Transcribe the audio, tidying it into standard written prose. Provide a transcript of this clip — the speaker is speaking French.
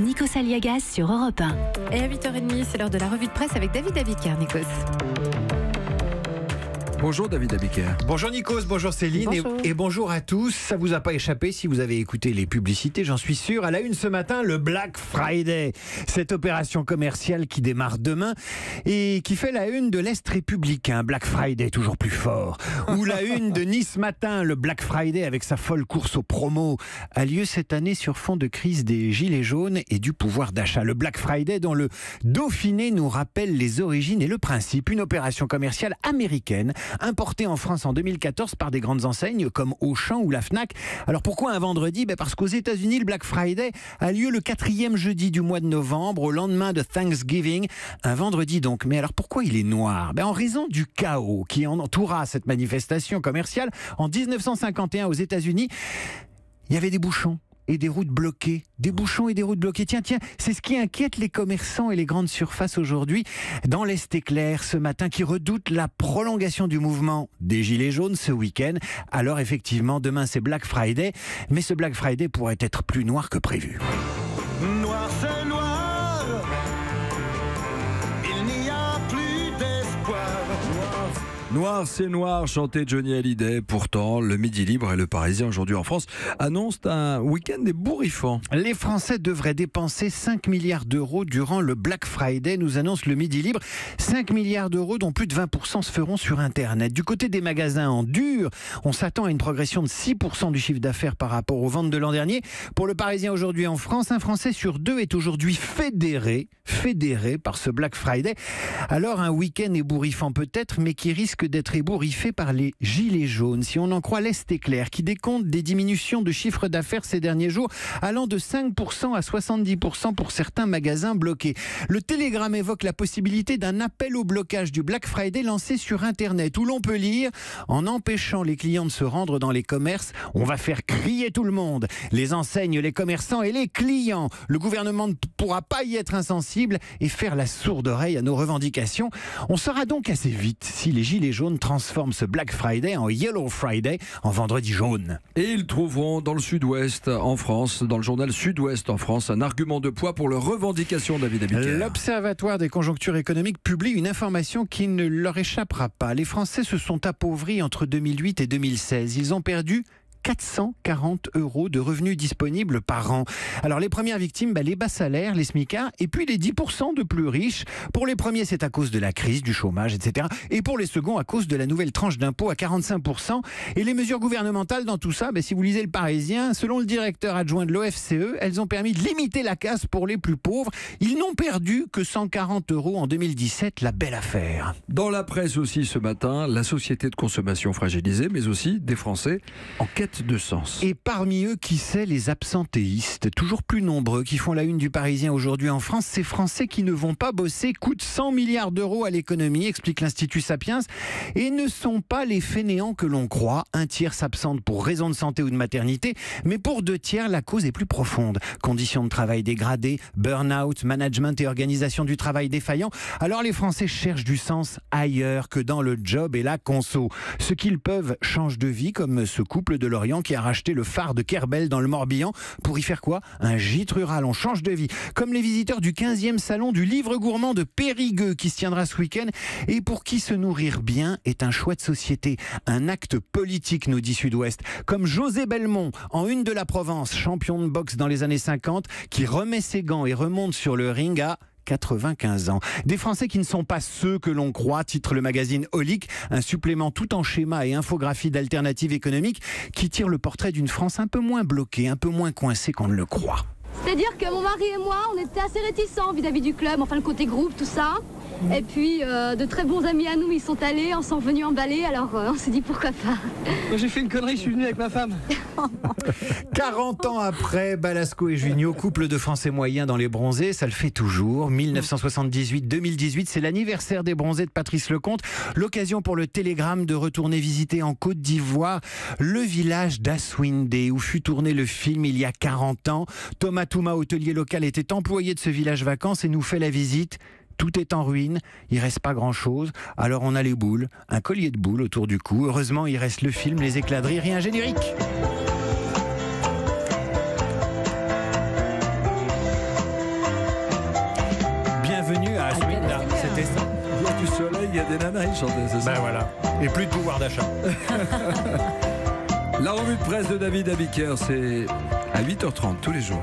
Nikos Aliagas sur Europe 1. Et à 8h30, c'est l'heure de la revue de presse avec David Abiker, Nikos. Bonjour David Abiker. Bonjour Nikos, bonjour Céline. Bonjour. Et bonjour à tous. Ça vous a pas échappé si vous avez écouté les publicités, j'en suis sûr. À la une ce matin, le Black Friday. Cette opération commerciale qui démarre demain et qui fait la une de l'Est républicain. Black Friday toujours plus fort. Ou la une de Nice Matin, le Black Friday avec sa folle course aux promos a lieu cette année sur fond de crise des gilets jaunes et du pouvoir d'achat. Le Black Friday dont le Dauphiné nous rappelle les origines et le principe. Une opération commerciale américaine importé en France en 2014 par des grandes enseignes comme Auchan ou la Fnac. Alors pourquoi un vendredi ? Parce qu'aux États-Unis, le Black Friday a lieu le 4e jeudi du mois de novembre, au lendemain de Thanksgiving. Un vendredi donc. Mais alors pourquoi il est noir ? En raison du chaos qui entoura cette manifestation commerciale. En 1951 aux États-Unis, il y avait des bouchons et des routes bloquées. Des bouchons et des routes bloquées. Tiens, c'est ce qui inquiète les commerçants et les grandes surfaces aujourd'hui. Dans l'Est éclair, ce matin, qui redoute la prolongation du mouvement des Gilets jaunes ce week-end. Alors effectivement, demain c'est Black Friday. Mais ce Black Friday pourrait être plus noir que prévu. Noir c'est noir, il n'y a plus d'espoir. Noir c'est noir, chantait Johnny Hallyday. Pourtant, le Midi Libre et le Parisien aujourd'hui en France annoncent un week-end ébouriffant. Les Français devraient dépenser 5 milliards d'euros durant le Black Friday, nous annonce le Midi Libre. 5 milliards d'euros dont plus de 20% se feront sur Internet. Du côté des magasins en dur, on s'attend à une progression de 6% du chiffre d'affaires par rapport aux ventes de l'an dernier. Pour le Parisien aujourd'hui en France, un Français sur deux est aujourd'hui fédéré par ce Black Friday. Alors un week-end ébouriffant peut-être, mais qui risque d'être ébouriffé par les gilets jaunes. Si on en croit l'Est éclair, qui décompte des diminutions de chiffre d'affaires ces derniers jours, allant de 5% à 70% pour certains magasins bloqués. Le Télégramme évoque la possibilité d'un appel au blocage du Black Friday lancé sur Internet, où l'on peut lire « En empêchant les clients de se rendre dans les commerces, on va faire crier tout le monde. Les enseignes, les commerçants et les clients. Le gouvernement ne pourra pas y être insensible et faire la sourde oreille à nos revendications. » On saura donc assez vite si les gilets jaunes transforment ce Black Friday en Yellow Friday, en vendredi jaune. Et ils trouveront dans le Sud-Ouest en France, dans le journal Sud-Ouest en France, un argument de poids pour leurs revendications, David Abiker. L'Observatoire des conjonctures économiques publie une information qui ne leur échappera pas. Les Français se sont appauvris entre 2008 et 2016. Ils ont perdu 440 € de revenus disponibles par an. Alors les premières victimes, les bas salaires, les smicards, et puis les 10% de plus riches. Pour les premiers, c'est à cause de la crise, du chômage, etc. Et pour les seconds, à cause de la nouvelle tranche d'impôt à 45%. Et les mesures gouvernementales dans tout ça, si vous lisez le Parisien, selon le directeur adjoint de l'OFCE, elles ont permis de limiter la casse pour les plus pauvres. Ils n'ont perdu que 140 € en 2017, la belle affaire. Dans la presse aussi ce matin, la société de consommation fragilisée, mais aussi des Français en quête de sens. Et parmi eux, qui sait, les absentéistes, toujours plus nombreux, qui font la une du Parisien aujourd'hui en France. Ces Français qui ne vont pas bosser coûtent 100 milliards d'euros à l'économie, explique l'Institut Sapiens, et ne sont pas les fainéants que l'on croit. Un tiers s'absente pour raison de santé ou de maternité, mais pour 2 tiers, la cause est plus profonde. Conditions de travail dégradées, burn-out, management et organisation du travail défaillant. Alors les Français cherchent du sens ailleurs que dans le job et la conso. Ce qu'ils peuvent changent de vie, comme ce couple de Lorient qui a racheté le phare de Kerbel dans le Morbihan pour y faire quoi ? Un gîte rural, on change de vie. Comme les visiteurs du 15e salon du livre gourmand de Périgueux qui se tiendra ce week-end et pour qui se nourrir bien est un choix de société, un acte politique, nous dit Sud-Ouest. Comme José Belmont, en une de la Provence, champion de boxe dans les années 50, qui remet ses gants et remonte sur le ring à 95 ans. Des Français qui ne sont pas ceux que l'on croit, titre le magazine Holic, un supplément tout en schéma et infographie d'alternatives économiques qui tire le portrait d'une France un peu moins bloquée, un peu moins coincée qu'on ne le croit. C'est-à-dire que mon mari et moi, on était assez réticents vis-à-vis du club, enfin le côté groupe, tout ça. Et puis de très bons amis à nous, ils sont allés, on s'en venus emballer, alors on s'est dit pourquoi pas. Moi j'ai fait une connerie, je suis venu avec ma femme. 40 ans après, Balasco et Junio, couple de Français moyens dans les bronzés, ça le fait toujours. 1978-2018, c'est l'anniversaire des bronzés de Patrice Lecomte. L'occasion pour le Télégramme de retourner visiter en Côte d'Ivoire le village d'Assouindé, où fut tourné le film il y a 40 ans. Thomas Touma, hôtelier local, était employé de ce village vacances et nous fait la visite. Tout est en ruine, il reste pas grand-chose. Alors on a les boules, un collier de boules autour du cou. Heureusement, il reste le film, les éclats de rire et un générique. chantaient ça. Il y a du soleil, il y a des nanas, ils chantaient, c'est ça. Ben voilà. Et plus de pouvoir d'achat. La revue de presse de David Abiker, c'est à 8h30 tous les jours.